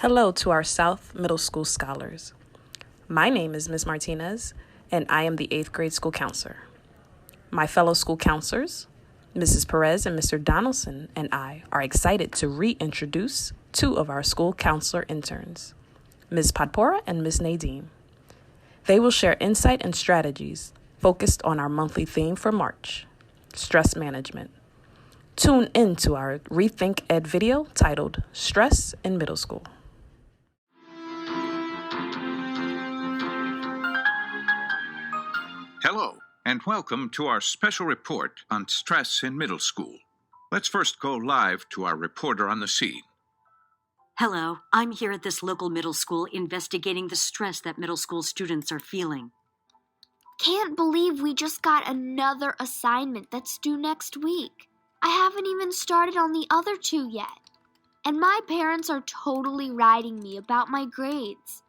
Hello to our South Middle School scholars. My name is Ms. Martinez, and I am the 8th grade school counselor. My fellow school counselors, Mrs. Perez and Mr. Donaldson, and I are excited to reintroduce two of our school counselor interns, Ms. Podpora and Ms. Nadine. They will share insight and strategies focused on our monthly theme for March, stress management. Tune in to our Rethink Ed video titled Stress in Middle School. Hello, and welcome to our special report on stress in middle school. Let's first go live to our reporter on the scene. Hello, I'm here at this local middle school investigating the stress that middle school students are feeling. Can't believe we just got another assignment that's due next week. I haven't even started on the other two yet. And my parents are totally riding me about my grades.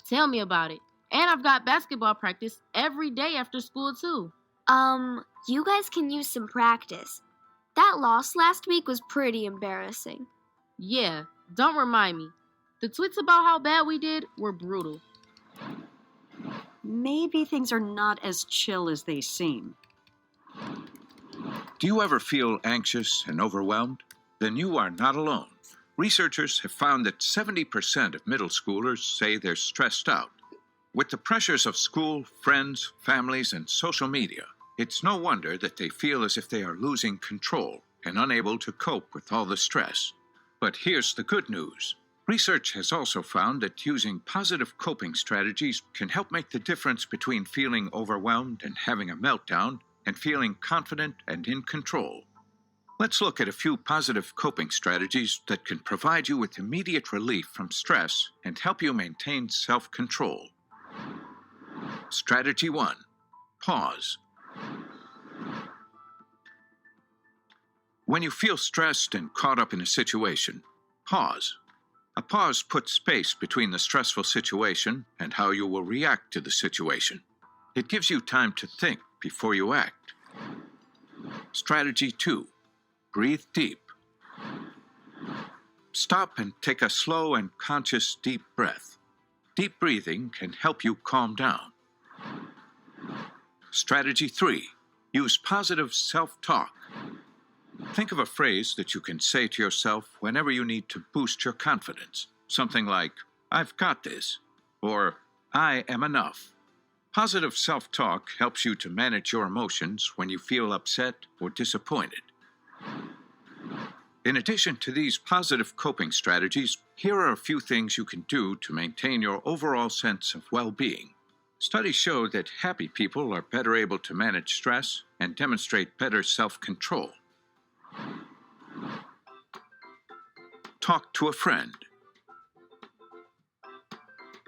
Tell me about it. And I've got basketball practice every day after school, too. You guys can use some practice. That loss last week was pretty embarrassing. Yeah, don't remind me. The tweets about how bad we did were brutal. Maybe things are not as chill as they seem. Do you ever feel anxious and overwhelmed? Then you are not alone. Researchers have found that 70% of middle schoolers say they're stressed out. With the pressures of school, friends, families, and social media, it's no wonder that they feel as if they are losing control and unable to cope with all the stress. But here's the good news. Research has also found that using positive coping strategies can help make the difference between feeling overwhelmed and having a meltdown and feeling confident and in control. Let's look at a few positive coping strategies that can provide you with immediate relief from stress and help you maintain self-control. Strategy 1. Pause. When you feel stressed and caught up in a situation, pause. A pause puts space between the stressful situation and how you will react to the situation. It gives you time to think before you act. Strategy 2. Breathe deep. Stop and take a slow and conscious deep breath. Deep breathing can help you calm down. Strategy 3. Use positive self-talk. Think of a phrase that you can say to yourself whenever you need to boost your confidence. Something like, "I've got this," or "I am enough." Positive self-talk helps you to manage your emotions when you feel upset or disappointed. In addition to these positive coping strategies, here are a few things you can do to maintain your overall sense of well-being. Studies show that happy people are better able to manage stress and demonstrate better self-control. Talk to a friend.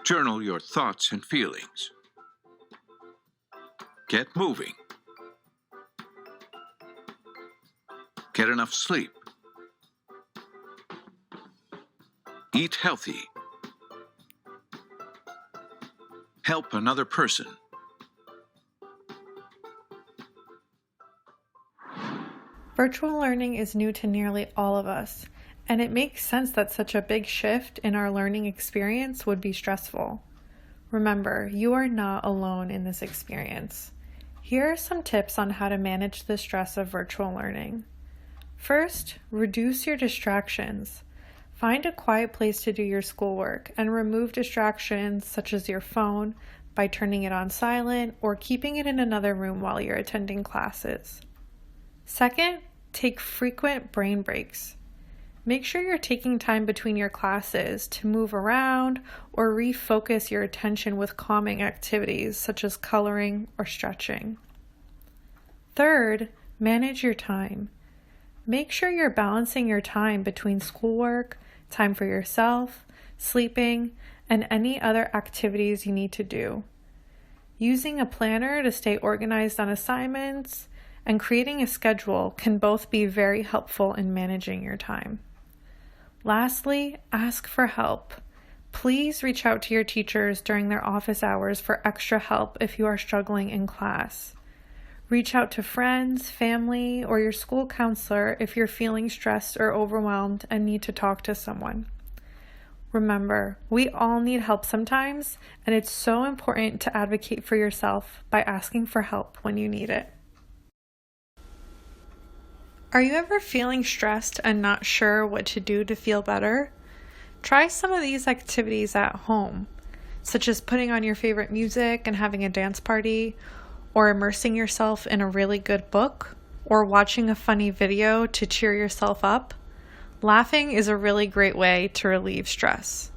Journal your thoughts and feelings. Get moving. Get enough sleep. Eat healthy. Help another person. Virtual learning is new to nearly all of us, and it makes sense that such a big shift in our learning experience would be stressful. Remember, you are not alone in this experience. Here are some tips on how to manage the stress of virtual learning. First, reduce your distractions. Find a quiet place to do your schoolwork and remove distractions such as your phone by turning it on silent or keeping it in another room while you're attending classes. Second, take frequent brain breaks. Make sure you're taking time between your classes to move around or refocus your attention with calming activities such as coloring or stretching. Third, manage your time. Make sure you're balancing your time between schoolwork, time for yourself, sleeping, and any other activities you need to do. Using a planner to stay organized on assignments and creating a schedule can both be very helpful in managing your time. Lastly, ask for help. Please reach out to your teachers during their office hours for extra help if you are struggling in class. Reach out to friends, family, or your school counselor if you're feeling stressed or overwhelmed and need to talk to someone. Remember, we all need help sometimes, and it's so important to advocate for yourself by asking for help when you need it. Are you ever feeling stressed and not sure what to do to feel better? Try some of these activities at home, such as putting on your favorite music and having a dance party, or immersing yourself in a really good book, or watching a funny video to cheer yourself up. Laughing is a really great way to relieve stress.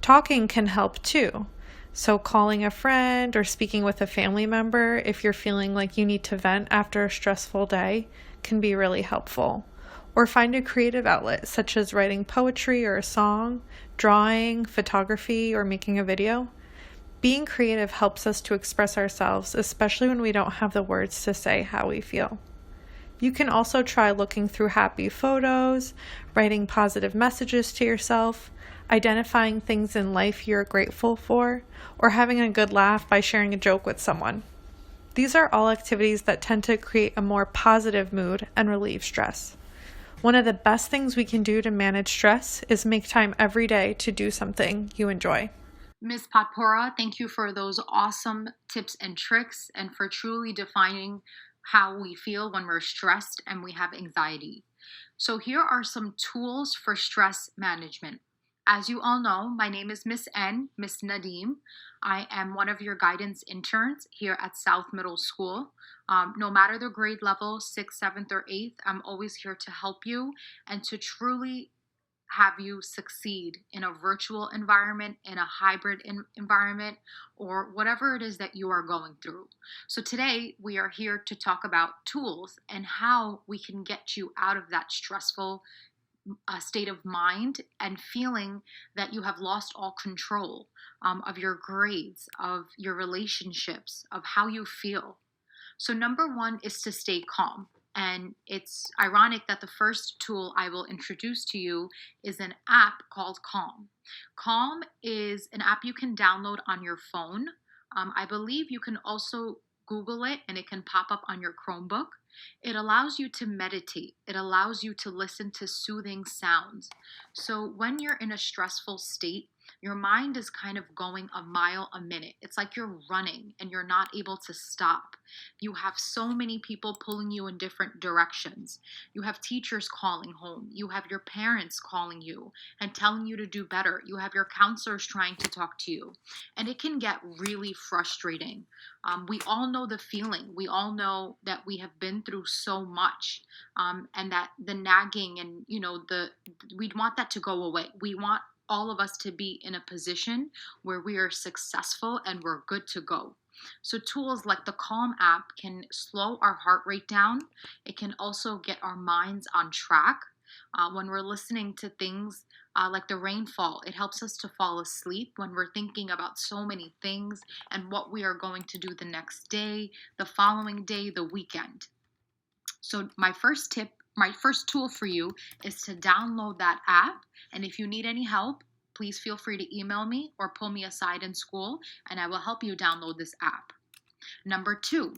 Talking can help too. So calling a friend or speaking with a family member if you're feeling like you need to vent after a stressful day can be really helpful. Or find a creative outlet such as writing poetry or a song, drawing, photography, or making a video. Being creative helps us to express ourselves, especially when we don't have the words to say how we feel. You can also try looking through happy photos, writing positive messages to yourself, identifying things in life you're grateful for, or having a good laugh by sharing a joke with someone. These are all activities that tend to create a more positive mood and relieve stress. One of the best things we can do to manage stress is make time every day to do something you enjoy. Ms. Patpora, thank you for those awesome tips and tricks and for truly defining how we feel when we're stressed and we have anxiety. So here are some tools for stress management. As you all know, my name is Miss Nadeem. I am one of your guidance interns here at South Middle School. No matter the grade level, 6th, 7th, or 8th, I'm always here to help you and to truly have you succeed in a virtual environment, in a hybrid environment, or whatever it is that you are going through. So today we are here to talk about tools and how we can get you out of that stressful state of mind and feeling that you have lost all control of your grades, of your relationships, of how you feel. So number one is to stay calm. And it's ironic that the first tool I will introduce to you is an app called Calm. Calm is an app you can download on your phone. I believe you can also Google it and it can pop up on your Chromebook. It allows you to meditate. It allows you to listen to soothing sounds. So when you're in a stressful state, your mind is kind of going a mile a minute. It's like you're running and you're not able to stop. You have so many people pulling you in different directions. You have teachers calling home. You have your parents calling you and telling you to do better. You have your counselors trying to talk to you. And it can get really frustrating. We all know the feeling. We all know that we have been through so much, and that the nagging and, we want that to go away. We want all of us to be in a position where we are successful and we're good to go. So tools like the Calm app can slow our heart rate down. It can also get our minds on track. When we're listening to things like the rainfall, it helps us to fall asleep when we're thinking about so many things and what we are going to do the next day, the following day, the weekend. So my first tool for you is to download that app. And if you need any help, please feel free to email me or pull me aside in school and I will help you download this app. Number 2,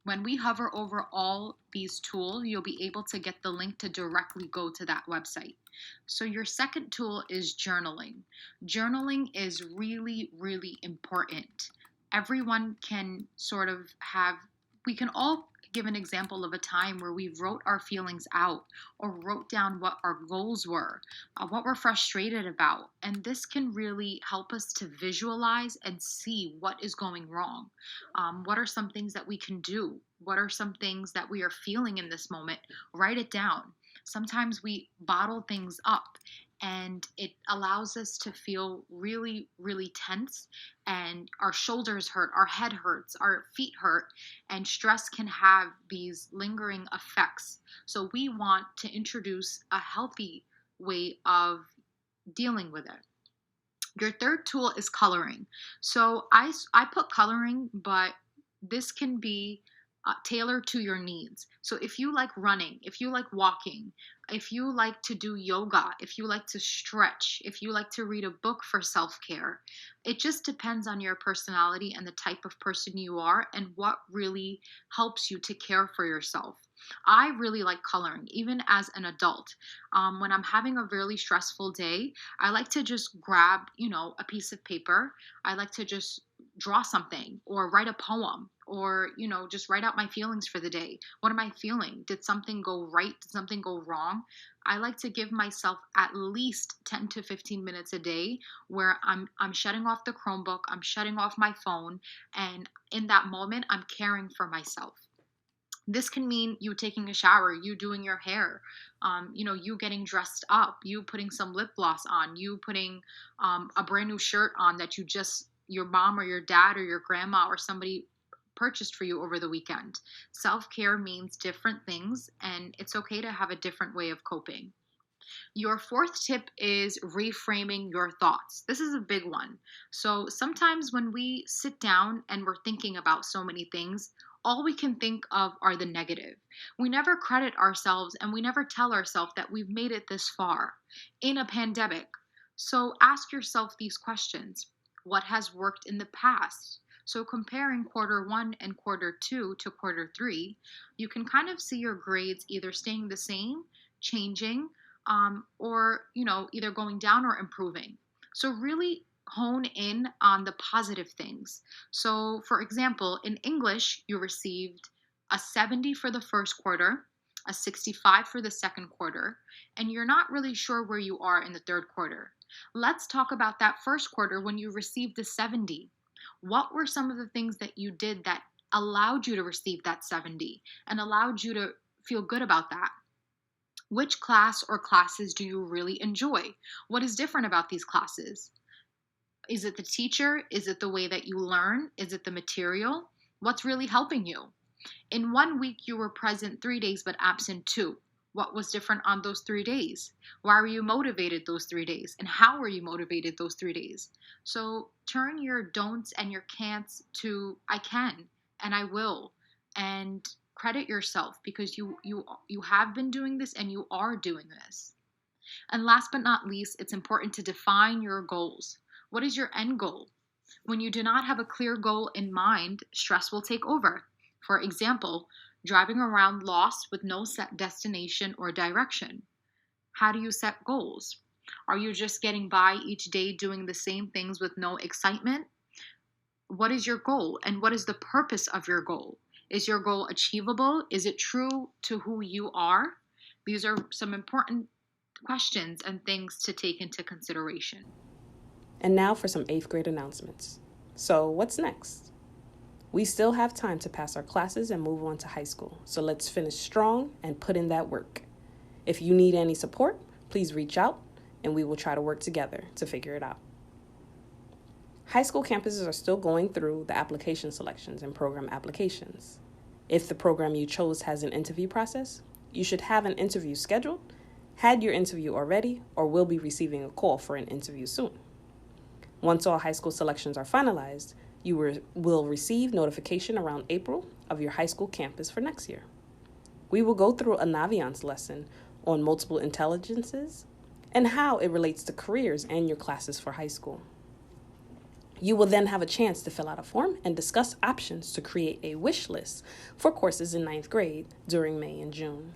when we hover over all these tools, you'll be able to get the link to directly go to that website. So your second tool is journaling. Journaling is really, really important. Everyone can we can all give an example of a time where we wrote our feelings out or wrote down what our goals were, what we're frustrated about. And this can really help us to visualize and see what is going wrong. What are some things that we can do? What are some things that we are feeling in this moment? Write it down. Sometimes we bottle things up and it allows us to feel really, really tense and our shoulders hurt, our head hurts, our feet hurt, and stress can have these lingering effects. So we want to introduce a healthy way of dealing with it. Your third tool is coloring. So I put coloring, but this can be tailored to your needs. So if you like running, if you like walking, if you like to do yoga, if you like to stretch, if you like to read a book for self-care, it just depends on your personality and the type of person you are and what really helps you to care for yourself. I really like coloring, even as an adult. When I'm having a really stressful day, I like to just grab, a piece of paper. I like to just draw something or write a poem or, just write out my feelings for the day. What am I feeling? Did something go right? Did something go wrong? I like to give myself at least 10 to 15 minutes a day where I'm shutting off the Chromebook, I'm shutting off my phone, and in that moment I'm caring for myself. This can mean you taking a shower, you doing your hair, you getting dressed up, you putting some lip gloss on, you putting a brand new shirt on that your mom or your dad or your grandma or somebody purchased for you over the weekend. Self-care means different things, and it's okay to have a different way of coping. Your fourth tip is reframing your thoughts. This is a big one. So sometimes when we sit down and we're thinking about so many things, all we can think of are the negative. We never credit ourselves and we never tell ourselves that we've made it this far in a pandemic. So ask yourself these questions. What has worked in the past? So comparing quarter one and quarter two to quarter three, you can kind of see your grades either staying the same, changing, or either going down or improving. So really hone in on the positive things. So for example, in English you received a 70 for the first quarter, a 65 for the second quarter, and you're not really sure where you are in the third quarter. Let's talk about that first quarter when you received the 70. What were some of the things that you did that allowed you to receive that 70 and allowed you to feel good about that? Which class or classes do you really enjoy? What is different about these classes? Is it the teacher? Is it the way that you learn? Is it the material? What's really helping you? In 1 week, you were present 3 days but absent 2. What was different on those 3 days? Why were you motivated those 3 days? And how were you motivated those 3 days? So turn your don'ts and your can'ts to I can and I will. And credit yourself because you have been doing this and you are doing this. And last but not least, it's important to define your goals. What is your end goal? When you do not have a clear goal in mind, stress will take over. For example, driving around lost with no set destination or direction. How do you set goals? Are you just getting by each day doing the same things with no excitement? What is your goal and what is the purpose of your goal? Is your goal achievable? Is it true to who you are? These are some important questions and things to take into consideration. And now for some 8th grade announcements. So what's next? We still have time to pass our classes and move on to high school. So let's finish strong and put in that work. If you need any support, please reach out and we will try to work together to figure it out. High school campuses are still going through the application selections and program applications. If the program you chose has an interview process, you should have an interview scheduled, had your interview already, or will be receiving a call for an interview soon. Once all high school selections are finalized, you will receive notification around April of your high school campus for next year. We will go through a Naviance lesson on multiple intelligences and how it relates to careers and your classes for high school. You will then have a chance to fill out a form and discuss options to create a wish list for courses in 9th grade during May and June.